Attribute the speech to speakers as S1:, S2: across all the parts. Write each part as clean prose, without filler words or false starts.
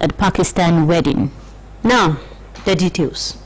S1: at Pakistan wedding.
S2: Now, the details.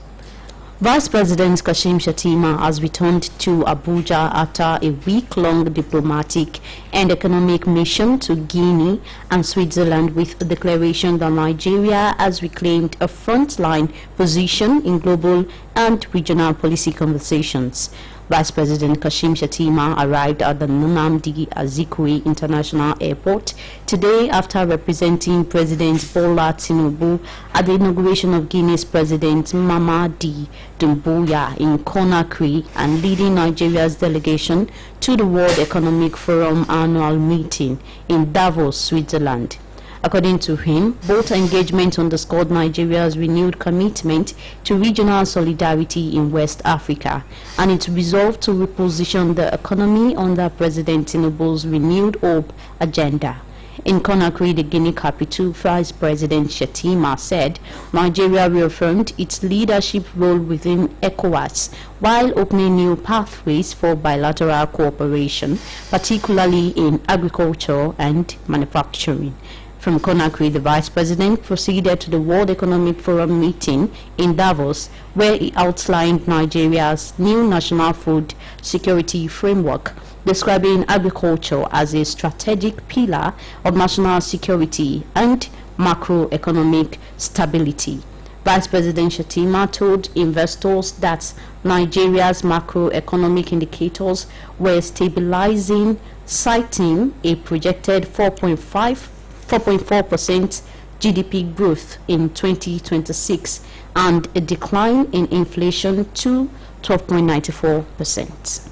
S2: Vice President Kashim Shettima has returned to Abuja after a week-long diplomatic and economic mission to Guinea and Switzerland with a declaration that Nigeria has reclaimed a frontline position in global and regional policy conversations. Vice President Kashim Shettima arrived at the Nnamdi Azikiwe International Airport today after representing President Bola Tinubu at the inauguration of Guinea's President Mamadi Doumbouya in Conakry and leading Nigeria's delegation to the World Economic Forum annual meeting in Davos, Switzerland. According to him, both engagements underscored Nigeria's renewed commitment to regional solidarity in West Africa and its resolve to reposition the economy under President Tinubu's renewed hope agenda. In Conakry, the Guinea capital, Vice President Shettima said Nigeria reaffirmed its leadership role within ECOWAS while opening new pathways for bilateral cooperation, particularly in agriculture and manufacturing. From Conakry, the Vice President proceeded to the World Economic Forum meeting in Davos, where he outlined Nigeria's new national food security framework, describing agriculture as a strategic pillar of national security and macroeconomic stability. Vice President Shettima told investors that Nigeria's macroeconomic indicators were stabilizing, citing a projected 4.4% GDP growth in 2026 and a decline in inflation to 12.94%.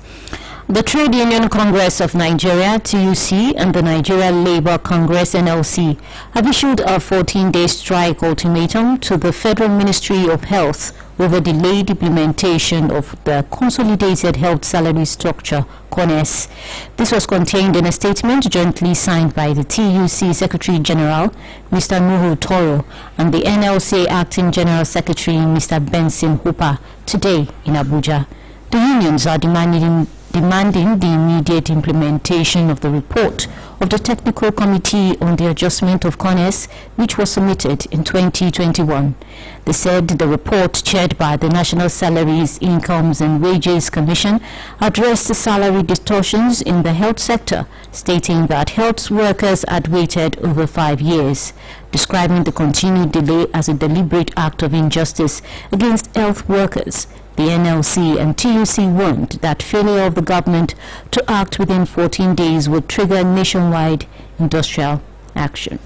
S1: The Trade Union Congress of Nigeria, TUC, and the Nigeria Labour Congress, NLC, have issued a 14-day strike ultimatum to the Federal Ministry of Health over delayed implementation of the Consolidated Health Salary Structure, CONES. This was contained in a statement jointly signed by the TUC Secretary General, Mr. Nuhu Toro, and the NLC Acting General Secretary, Mr. Benson Hooper, today in Abuja. The unions are demanding the immediate implementation of the report of the Technical Committee on the Adjustment of CONES, which was submitted in 2021. They said the report, chaired by the National Salaries, Incomes and Wages Commission, addressed the salary distortions in the health sector, stating that health workers had waited over 5 years, describing the continued delay as a deliberate act of injustice against health workers. The NLC and TUC warned that failure of the government to act within 14 days would trigger nationwide industrial action.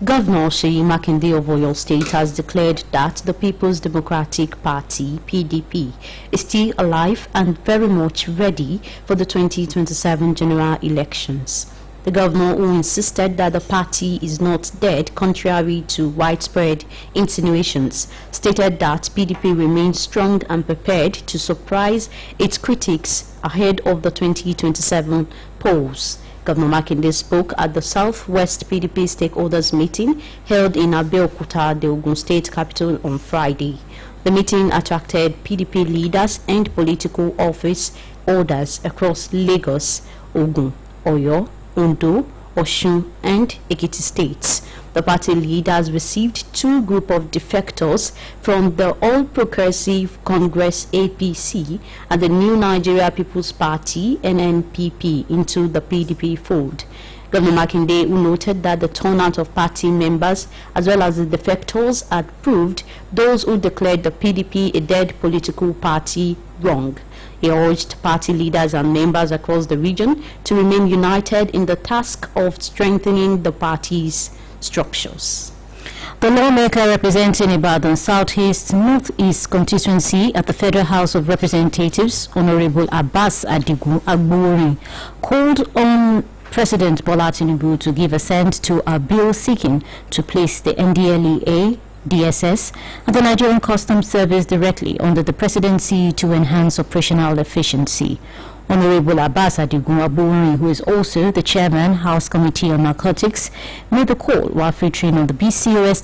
S2: Governor Seyi Makinde of Oyo State has declared that the People's Democratic Party, PDP, is still alive and very much ready for the 2027 general elections. The governor, who insisted that the party is not dead, contrary to widespread insinuations, stated that PDP remains strong and prepared to surprise its critics ahead of the 2027 polls. Governor Makinde spoke at the Southwest PDP stakeholders meeting held in Abeokuta, the Ogun State capital, on Friday. The meeting attracted PDP leaders and political office holders across Lagos, Ogun, Oyo, Ondo, Osun and Ekiti states. The party leaders received 2 groups of defectors from the All Progressive Congress APC and the New Nigeria People's Party NNPP into the PDP fold. Governor Makinde, who noted that the turnout of party members as well as the defectors had proved those who declared the PDP a dead political party wrong. He urged party leaders and members across the region to remain united in the task of strengthening the party's structures.
S1: The lawmaker representing Ibadan Southeast Northeast constituency at the Federal House of Representatives, Honorable Abbas Adigun Agbori, called on President Bola Tinubu to give assent to a bill seeking to place the NDLEA, DSS, and the Nigerian Customs Service directly under the presidency to enhance operational efficiency. Honorable Abbas Adigun Agbori, who is also the chairman, House Committee on Narcotics, made the call while featuring on the BCOS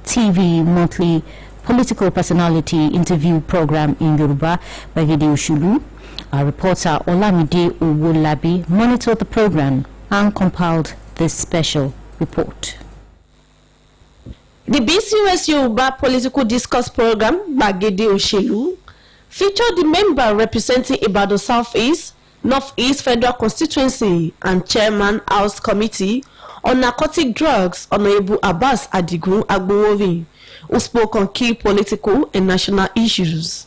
S1: TV monthly political personality interview program in Yoruba by Gede Oshulu. Our reporter Olamide Owolabi monitored the program and compiled this special report.
S3: The BCOS Yoruba political discourse program, Gbagede Òṣèlú, featured the member representing Ibadan Southeast, Northeast Federal Constituency and Chairman House Committee on Narcotic Drugs, Honorable Abbas Adigun Agbowori, who spoke on key political and national issues.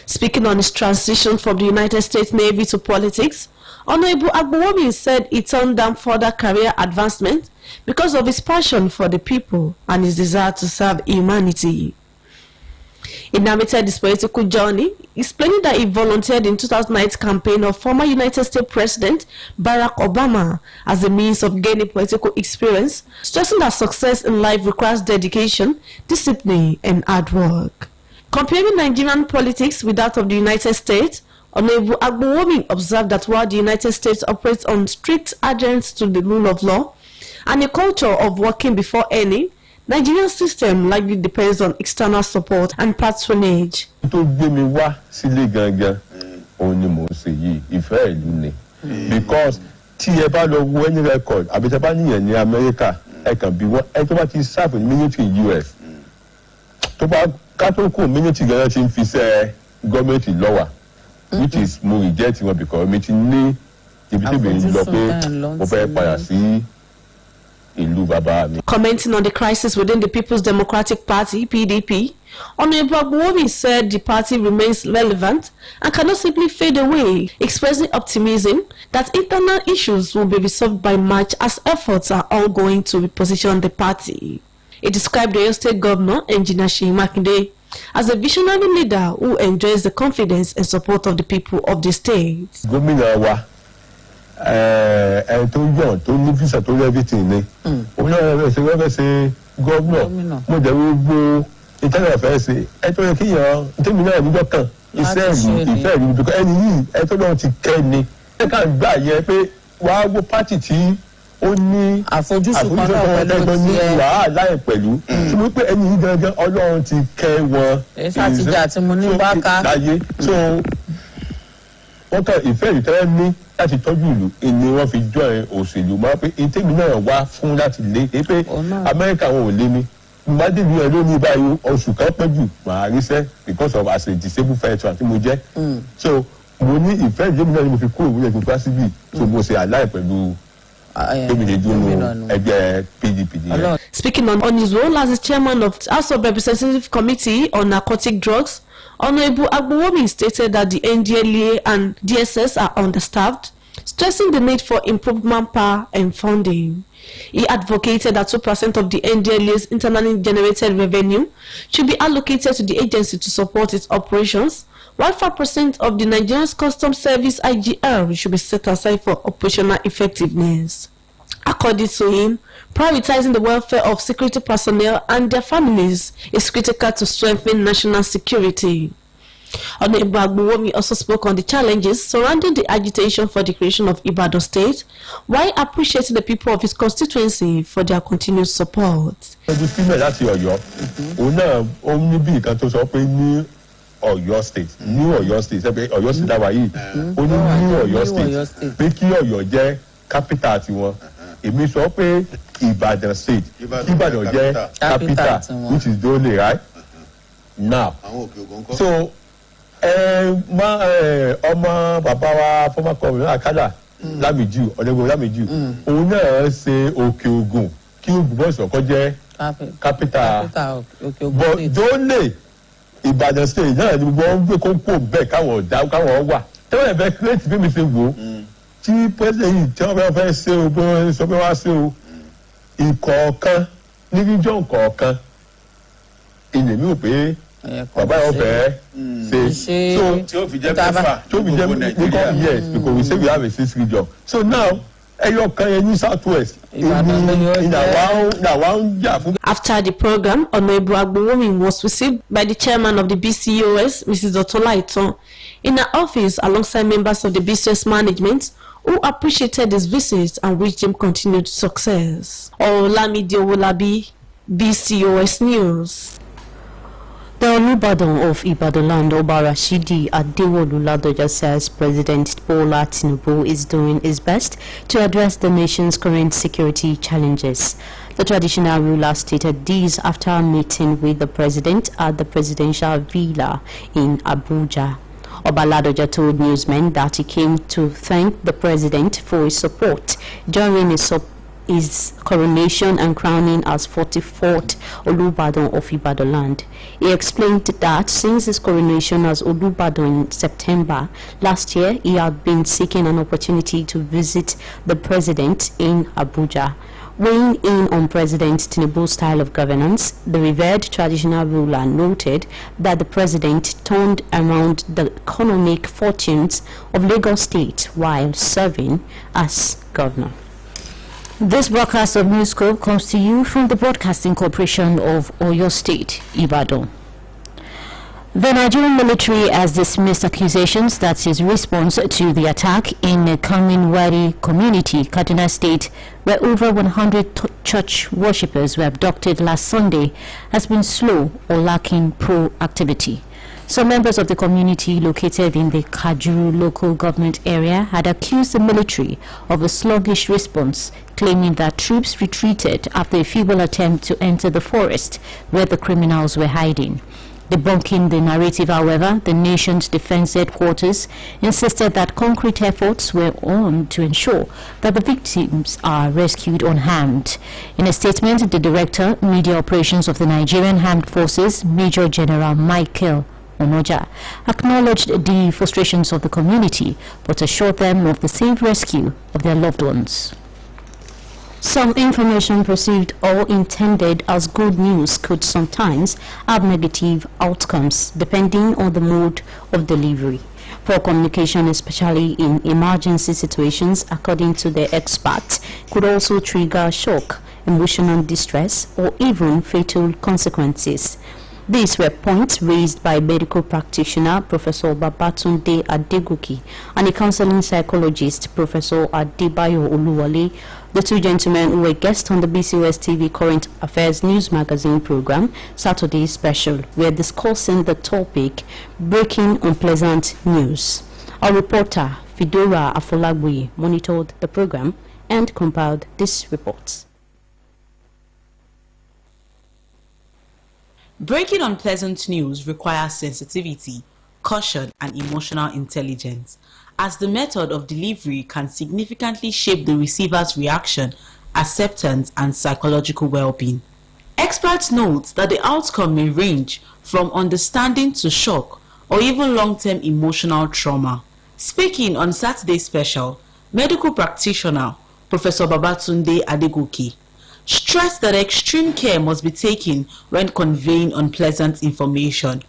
S3: Speaking on his transition from the United States Navy to politics, Honorable Agbowori said he turned down further career advancement because of his passion for the people and his desire to serve humanity. He narrated his political journey, explaining that he volunteered in 2008 campaign of former United States President Barack Obama as a means of gaining political experience, stressing that success in life requires dedication, discipline, and hard work. Comparing Nigerian politics with that of the United States, Honorable Agbowori observed that while the United States operates on strict adherence to the rule of law and a culture of working before earning, Nigerian system likely depends on external support and patronage.
S4: Because when you record, America, I can be what automatically serve in military in US. Military government in lower, which is more rejecting because military
S3: commenting on the crisis within the People's Democratic Party, PDP, Honorable Agbowori said the party remains relevant and cannot simply fade away, expressing optimism that internal issues will be resolved by March as efforts are ongoing to reposition the party. He described the Oyo State Governor, Engineer Seyi Makinde, as a visionary leader who enjoys the confidence and support of the people of the state.
S4: And to visa to everything. Governor, internal affairs, he said, because any I don't Kenny, I can't buy ye party only àfojúsùn kan náà pẹ̀lú tiẹ̀ láì pẹ̀lú tí mo pé ẹni gangan Ọlọ́run ti kẹ́ wọn ìṣàtìjà tí mo ní bá ká láyé so wọ́n kàn ìfẹ́ ìtẹ́rẹ́ ní láti tọ́jú ìlú ni wọ́n fi join òṣèlú máa pé ìtẹ́mi náà wá fún láti lé pé Amẹ́ríkà wọn ò lé mi ìmọ̀débí ẹ̀ ló ní báyìí oṣù kan pẹ́ jù màá ríṣẹ́ because of as a disabled veteran tí mo jẹ́ so mo ní ìfẹ́ ìjẹ́mi náà ni mo fi kúrò wúlẹ̀ tó bá síbì so mo ṣe àláì pẹ̀lú
S3: Speaking on his role as the chairman of the House of Representative Committee on Narcotic Drugs, Honorable Agbowori stated that the NDLEA and DSS are understaffed, stressing the need for improved manpower and funding. He advocated that 2% of the NDLEA's internally generated revenue should be allocated to the agency to support its operations, while 5% of the Nigerian Customs Service IGR should be set aside for operational effectiveness. According to him, prioritizing the welfare of security personnel and their families is critical to strengthen national security. Honorable Agbowori also spoke on the challenges surrounding the agitation for the creation of Ibadan State, while appreciating the people of his constituency for their continued support.
S4: Oyo State, New Oyo State, Oyo State that yìí, ó ní New Oyo State, pé kí Ọ̀yọ́ jẹ́ capital tiwọn. Èmi sọ pé Ìbàdàn State, Ìbàdàn jẹ́ capital, which is Dole, right? Now, so ọmọ bàbá wa former governor Akala Lamiju, Ọ̀dẹ́gbọ̀n Lamiju, òun náà ṣe Òkè Ògùn kí Ògbómọ̀ṣọ́ kó jẹ́ capital, but Dole. Ìbàdàn State náà ni wọ́n gbé kókó bẹ́ẹ̀ káwọn wà tẹ́wọ́n ẹ̀fẹ́ create bí mi ṣe wò tí president yìí tí wọ́n fẹ́ ṣe o bí wọ́n sọ pé wá ṣe o ìkọ̀ọ̀kan ní region kọ̀ọ̀kan ilé mi ò pé bàbá yóò fẹ́ ṣe so tí ó fi jẹ́ mẹ́fà tí ó fi jẹ́ mẹ́fà yes because we say we have a 6 region so now ẹyọkan yẹn ní southwest.
S3: After the program, Honorable Agbowori was received by the chairman of the BCOS, Mrs. Oluyole, in her office alongside members of the BCOS management who appreciated his visit and wished him continued success. Olamide Owolabi, BCOS News.
S2: The Olubadan of Ibadan, Oba Rashidi Adewolu Ladoja, says President Bola Tinubu is doing his best to address the nation's current security challenges. The traditional ruler stated this after a meeting with the president at the presidential villa in Abuja. Obaladoja told newsmen that he came to thank the president for his support during his coronation and crowning as 44th Olubadan of Ibadan land. He explained that since his coronation as Olubadan in September last year, he had been seeking an opportunity to visit the president in Abuja. Weighing in on President Tinubu's style of governance, the revered traditional ruler noted that the president turned around the economic fortunes of Lagos State while serving as governor.
S1: This broadcast of Newscope comes to you from the Broadcasting Corporation of Oyo State, Ibadan. The Nigerian military has dismissed accusations that his response to the attack in the Kaminwari community, Kaduna State, where over 100 church worshippers were abducted last Sunday, has been slow or lacking proactivity. Some members of the community located in the Kajuru local government area had accused the military of a sluggish response, claiming that troops retreated after a feeble attempt to enter the forest where the criminals were hiding. Debunking the narrative, however, the nation's defense headquarters insisted that concrete efforts were on to ensure that the victims are rescued unharmed. In a statement, the Director, Media Operations of the Nigerian Armed Forces, Major General Michael Onoja, acknowledged the frustrations of the community, but assured them of the safe rescue of their loved ones.
S2: Some information perceived or intended as good news could sometimes have negative outcomes depending on the mode of delivery. Poor communication, especially in emergency situations, according to the experts, could also trigger shock, emotional distress, or even fatal consequences. These were points raised by medical practitioner Professor Babatunde Adegoke and a counseling psychologist Professor Adebayo Oluyole, the two gentlemen who were guests on the BCOS TV Current Affairs News Magazine program Saturday Special. We are discussing the topic Breaking Unpleasant News. Our reporter Fidora Afolagwe monitored the program and compiled this report.
S5: Breaking unpleasant news requires sensitivity, caution, and emotional intelligence, as the method of delivery can significantly shape the receiver's reaction, acceptance, and psychological well-being. Experts note that the outcome may range from understanding to shock or even long-term emotional trauma. Speaking on Saturday Special, medical practitioner Professor Babatunde Adegoke stressed that extreme care must be taken when conveying unpleasant information,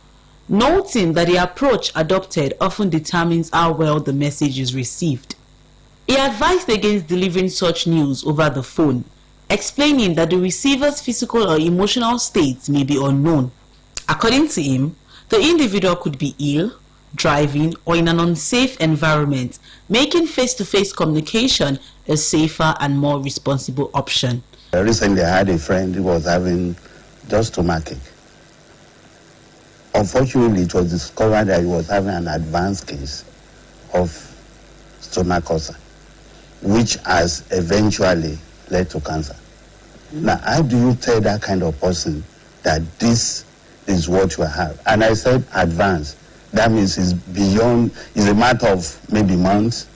S5: noting that the approach adopted often determines how well the message is received. He advised against delivering such news over the phone, explaining that the receiver's physical or emotional states may be unknown. According to him, the individual could be ill, driving, or in an unsafe environment, making face-to-face communication a safer and more responsible option.
S6: Recently, I had a friend who was having just stomachache. Unfortunately, it was discovered that he was having an advanced case of stomach ulcer, which has eventually led to cancer. Now, how do you tell that kind of person that this is what you have? And I said advanced. That means it's beyond, it's a matter of maybe months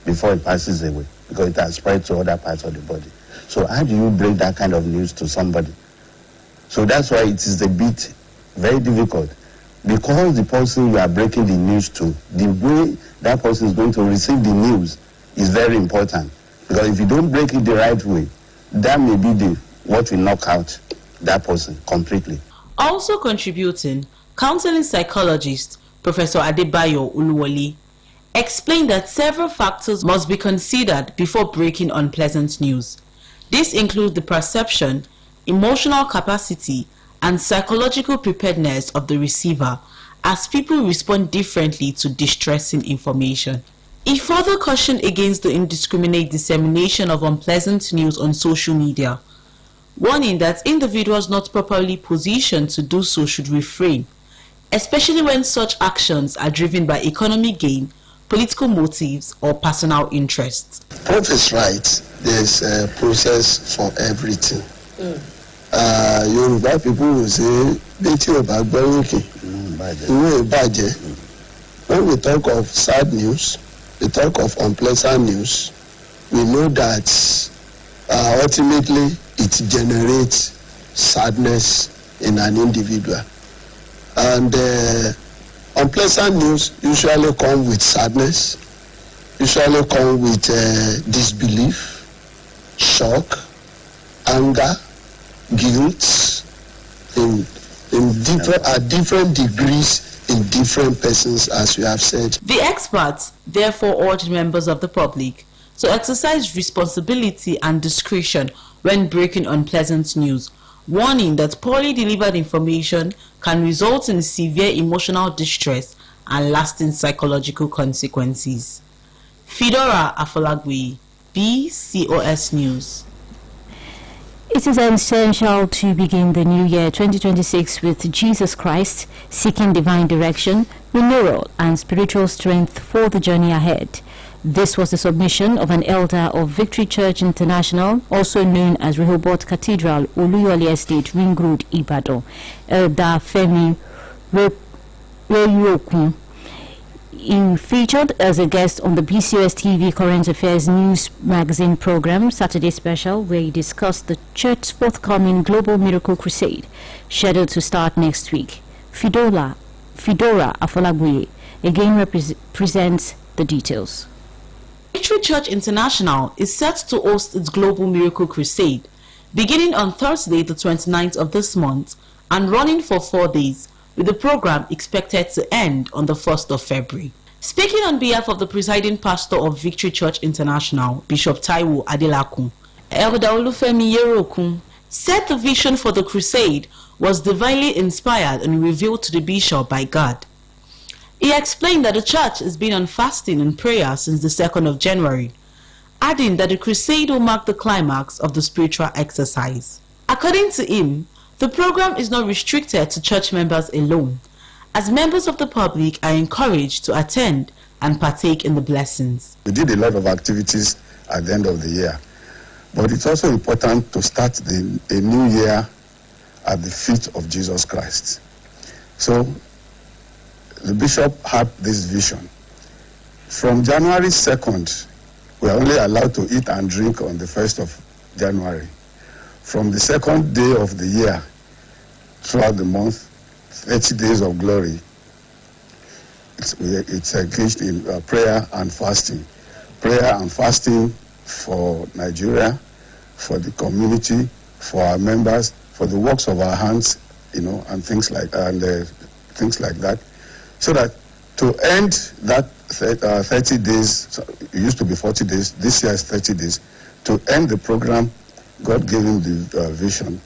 S6: before it passes away, because it has spread to other parts of the body. So how do you break that kind of news to somebody? So that's why it is a bit very difficult, because the person you are breaking the news to, the way that person is going to receive the news is very important. Because if you don't break it the right way, that may be what will knock out that person completely.
S5: Also contributing, counseling psychologist Professor Adebayo Oluyole explained that several factors must be considered before breaking unpleasant news. This includes the perception, emotional capacity, and psychological preparedness of the receiver, as people respond differently to distressing information. He further cautioned against the indiscriminate dissemination of unpleasant news on social media, warning that individuals not properly positioned to do so should refrain, especially when such actions are driven by economic gain, political motives, or personal interests.
S7: Prof is right. There's a process for everything. Yoruba people will say, "Beti oba gbowoke, iwe ibaje." When we talk of sad news, we talk of unpleasant news, we know that ultimately it generates sadness in an individual. And unpleasant news usually come with sadness, usually come with disbelief, shock, anger, guilt, at different degrees in different persons, as we have said.
S5: The experts therefore urged members of the public to exercise responsibility and discretion when breaking unpleasant news, warning that poorly delivered information can result in severe emotional distress and lasting psychological consequences. Fidora Afolagwe, BCOS News.
S1: It is essential to begin the new year 2026 with Jesus Christ, seeking divine direction, renewal, and spiritual strength for the journey ahead. This was the submission of an elder of Victory Church International, also known as Rehoboth Cathedral, Oluyole Estate, Ring Road, Ibadan. Elder Femi Reyokun. He featured as a guest on the BCOS TV Current Affairs News Magazine program, Saturday Special, where he discussed the church's forthcoming Global Miracle Crusade, scheduled to start next week. Fidora Afolagwe again presents the details.
S5: Victory Church International is set to host its Global Miracle Crusade, beginning on Thursday the 29th of this month and running for 4 days, with the program expected to end on the 1st of February. Speaking on behalf of the presiding pastor of Victory Church International, Bishop Taiwo Adelakun, Elder Olufemi Yerokun said the vision for the crusade was divinely inspired and revealed to the bishop by God. He explained that the church has been on fasting and prayer since the 2nd of January, adding that the crusade will mark the climax of the spiritual exercise. According to him, the program is not restricted to church members alone, as members of the public are encouraged to attend and partake in the blessings.
S6: We did a lot of activities at the end of the year, but it's also important to start a new year at the feet of Jesus Christ. So the bishop had this vision. From January 2nd, we are only allowed to eat and drink on the 1st of January. From the 2nd day of the year, throughout the month, 30 days of glory, it's engaged in prayer and fasting. Prayer and fasting for Nigeria, for the community, for our members, for the works of our hands, and things like that. So that to end that 30 days, it used to be 40 days, this year is 30 days, to end the program, God gave him the vision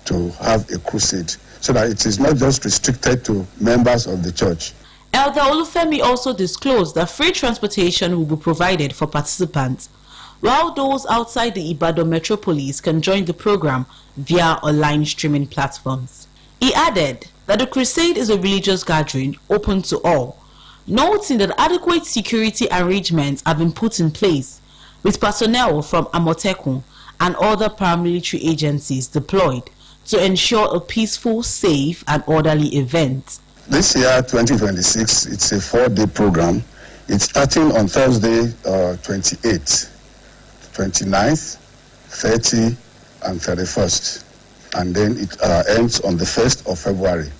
S6: to have a crusade, so that it is not just restricted to members of the church.
S5: Elder Olufemi also disclosed that free transportation will be provided for participants, while those outside the Ibadan metropolis can join the program via online streaming platforms. He added that the crusade is a religious gathering open to all, noting that adequate security arrangements have been put in place, with personnel from Amotekun and other paramilitary agencies deployed to ensure a peaceful, safe, and orderly event.
S6: This year, 2026, it's a 4-day program. It's starting on Thursday, 28th, 29th, 30, and 31st. And then it ends on the 1st of February.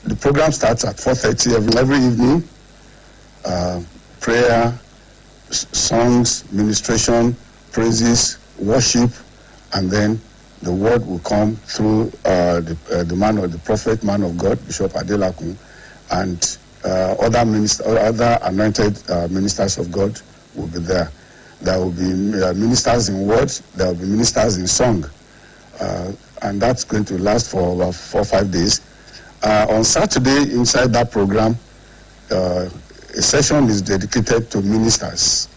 S6: The program starts at 4:30 every evening. Prayer, songs, ministration, praises, worship, and then the word will come through the man or the prophet, man of God, Bishop Adelakun, and other anointed ministers of God will be there. There will be ministers in word, there will be ministers in song, and that's going to last for about 4 or 5 days. On Saturday, inside that program, a session is dedicated to ministers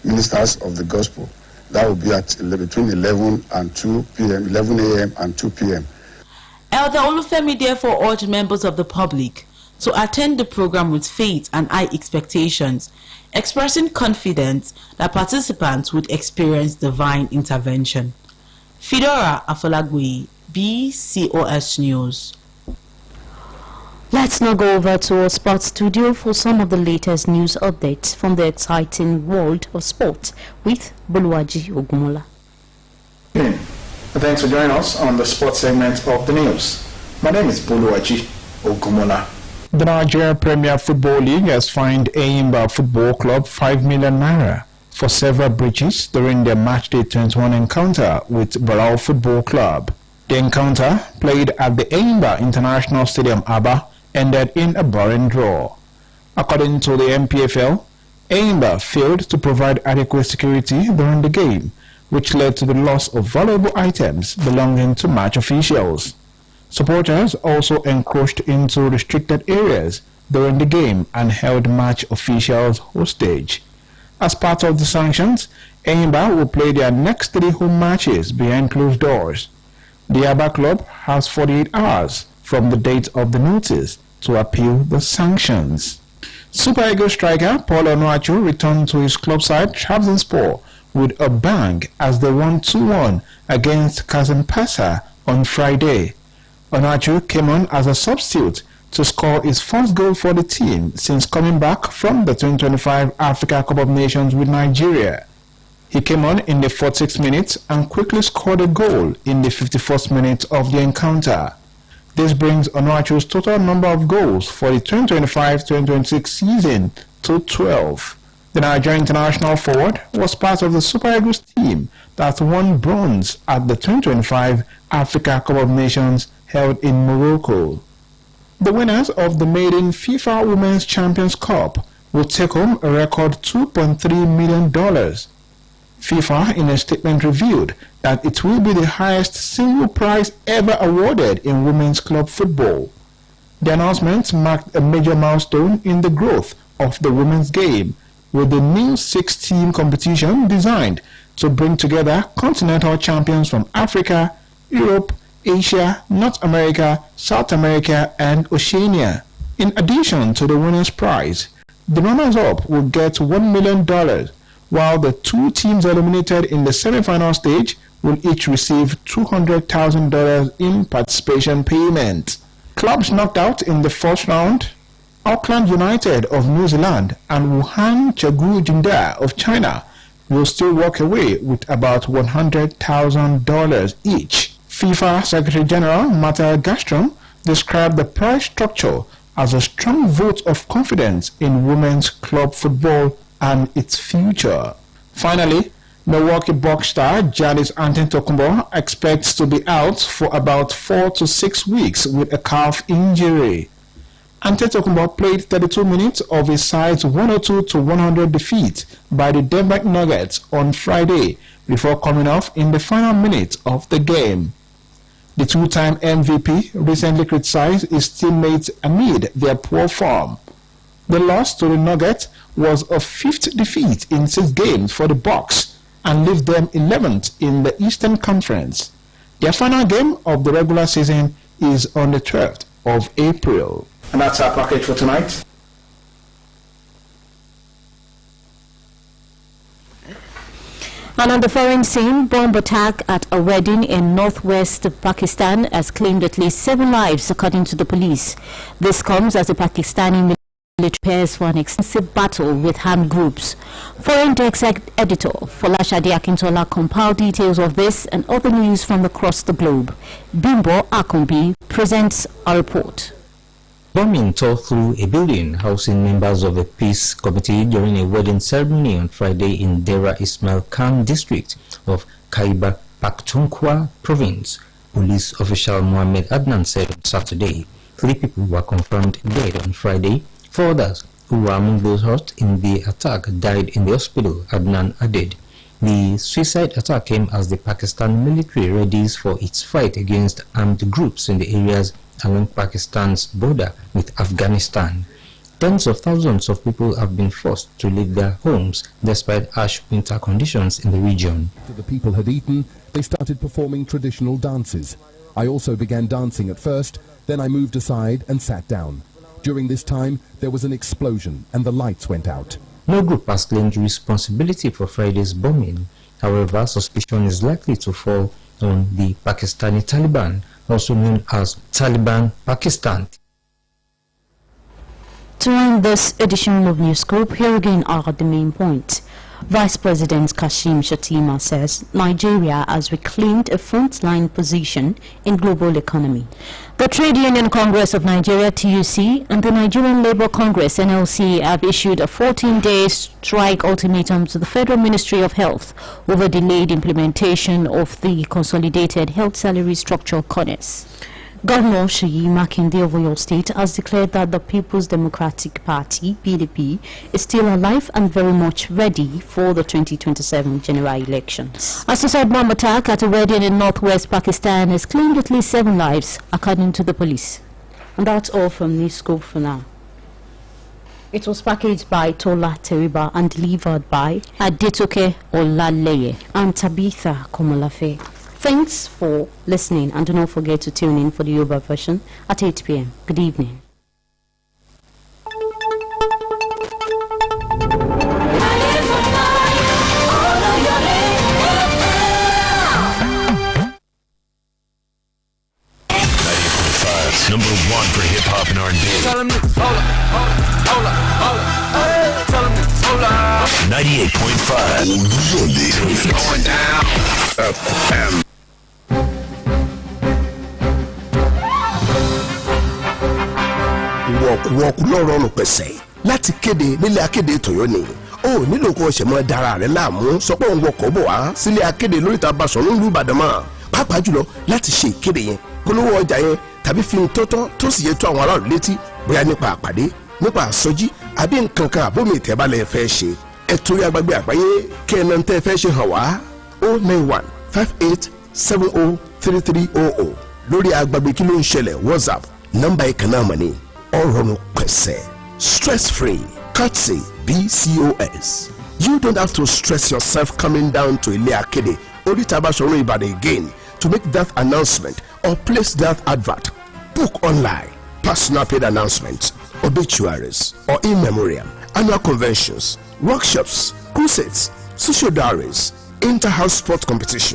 S6: of the gospel. That will be at between 11 and 2 p.m., 11 a.m. and 2 p.m.
S5: Elder Olufemi therefore urged members of the public to attend the program with faith and high expectations, expressing confidence that participants would experience divine intervention. Fedora Afolagui, BCOS News.
S2: Let's now go over to our sports studio for some of the latest news updates from the exciting world of sport with Oluyole Ogunmola.
S8: Thanks for joining us on the sports segment of the news. My name is Oluyole Ogunmola.
S9: The Nigeria Premier Football League has fined Eyimba Football Club 5 million naira for several breaches during their matchday 21 encounter with Barao Football Club. The encounter, played at the Eyimba International Stadium Aba, ended in a boring draw. According to the MPFL, Eyimba failed to provide adequate security during the game, which led to the loss of valuable items belonging to match officials. Supporters also encroached into restricted areas during the game and held match officials hostage. As part of the sanctions, Eyimba will play their next 3 home matches behind closed doors. The Aba club has 48 hours from the date of the notice to appeal the sanctions. Super Eagles striker Paul Onuachu returned to his club side Trabzonspor with a bang as they won 2-1 against Kasımpaşa on Friday. Onuachu came on as a substitute to score his first goal for the team since coming back from the 2025 Africa Cup of Nations with Nigeria. He came on in the 46th minute and quickly scored a goal in the 51st minute of the encounter. This brings Onuachu's total number of goals for the 2025-2026 season to 12. The Nigerian international forward was part of the Super Eagles team that won bronze at the 2025 Africa Cup of Nations held in Morocco. The winners of the maiden FIFA Women's Champions Cup will take home a record $2.3 million. FIFA in a statement revealed that it will be the highest single prize ever awarded in women's club football. The announcement marked a major milestone in the growth of the women's game, with the new 6-team competition designed to bring together continental champions from Africa, Europe, Asia, North America, South America, and Oceania. In addition to the winner's prize, the runners-up will get $1 million, while the 2 teams eliminated in the semi-final stage will each receive $200,000 in participation payment. Clubs knocked out in the first round: Auckland United of New Zealand and Wuhan Chengdu Jinda of China will still walk away with about $100,000 each. FIFA Secretary General Marta Gastrom described the prize structure as a strong vote of confidence in women's club football and its future. Finally, Milwaukee Bucks star Giannis Antetokounmpo expects to be out for about 4 to 6 weeks with a calf injury. Antetokounmpo played 32 minutes of his side's 102-100 defeat by the Denver Nuggets on Friday before coming off in the final minutes of the game. The 2-time MVP recently criticized his teammates amid their poor form. The loss to the Nuggets was a 5th defeat in 6 games for the Bucks and left them 11th in the Eastern Conference. Their final game of the regular season is on the 12th of April.
S8: And that's our package for tonight.
S1: And on the foreign scene, bomb attack at a wedding in northwest Pakistan has claimed at least 7 lives, according to the police. This comes as the Pakistani military prepares for an extensive battle with armed groups. Foreign Desk editor Folashade Akintola compiled details of this and other news from across the globe. Bimbo Akombi presents a report.
S10: Bombing tore through a building housing members of a peace committee during a wedding ceremony on Friday in Dera Ismail Khan district of Khyber Pakhtunkhwa province. Police official Mohammed Adnan said on Saturday 3 people were confirmed dead on Friday. 4 others who were among those hurt in the attack died in the hospital, Adnan added. The suicide attack came as the Pakistan military readies for its fight against armed groups in the areas along Pakistan's border with Afghanistan. Tens of thousands of people have been forced to leave their homes despite harsh winter conditions in the region.
S11: After the people had eaten, they started performing traditional dances. I also began dancing at first, then I moved aside and sat down. During this time, there was an explosion and the lights went out.
S10: No group has claimed responsibility for Friday's bombing. However, suspicion is likely to fall on the Pakistani Taliban, also known as Taliban Pakistan.
S2: To end this edition of Newscope, here again are the main points. Vice President Kashim Shettima says Nigeria has reclaimed a frontline position in global economy.
S1: The Trade Union Congress of Nigeria (TUC) and the Nigerian Labour Congress (NLC) have issued a 14-day strike ultimatum to the Federal Ministry of Health over delayed implementation of the Consolidated Health Salary Structure (CONES).
S2: Governor Seyi Makinde of Oluyole State has declared that the People's Democratic Party (PDP) is still alive and very much ready for the 2027 general elections.
S1: A suicide bomb attack at a wedding in northwest Pakistan has claimed at least 7 lives, according to the police.
S2: And that's all from Newscope for now. It was packaged by Tola Teriba and delivered by
S1: Adetoke Olaleye
S2: and Tabitha Komolafe. Thanks for listening, and do not forget to tune in for the Yoruba version at 8 p.m. Good evening.
S12: Number 1 for hip-hop and R&B. 98.5. Oluyole. Going down. FM.
S7: Wọ́ọ̀kù lọ́rọ̀ọ̀rùn pẹ̀sẹ̀ láti kéde nílé akéde Tọ̀yọ́ ni ó nílò kó ṣe mọ́ dára rẹ̀ láàmú sọ pé òun wọkọ̀ bọ̀ wá sílé akéde lóríta Basọ̀rún ìlú Ìbàdàn mọ́ pàápàá jùlọ láti ṣe ìkéde yẹn polówó ọjà yẹn tàbí fi tọ́tọ́ tó sì yẹ tó àwọn aráàlú létí bóyá nípa àpàdé nípa àsọjí àbí nǹkan kan àbómi ìtẹ́balẹ̀ fẹ́ ṣe ẹ torí agbègbè àgbáyé kẹ́ẹ̀nà tẹ́ fẹ́ ṣe hàn wá 09158703300 lórí agbègbè kí ló ń ṣẹlẹ̀ WhatsApp nọ́mbà ìkànnà mọ̀ ni ọ̀rọ̀rùn pẹ̀sẹ̀ stress free courtesy BCOS. You don't have to stress yourself coming down to Ile Akede Orita Basọ̀rún Ìbàdàn again to make that announcement or place that advert. Book online, personal paid announcements, obituaries, or in memoriam, annual conventions, workshops, crusades, social diaries, inter-house sport competition.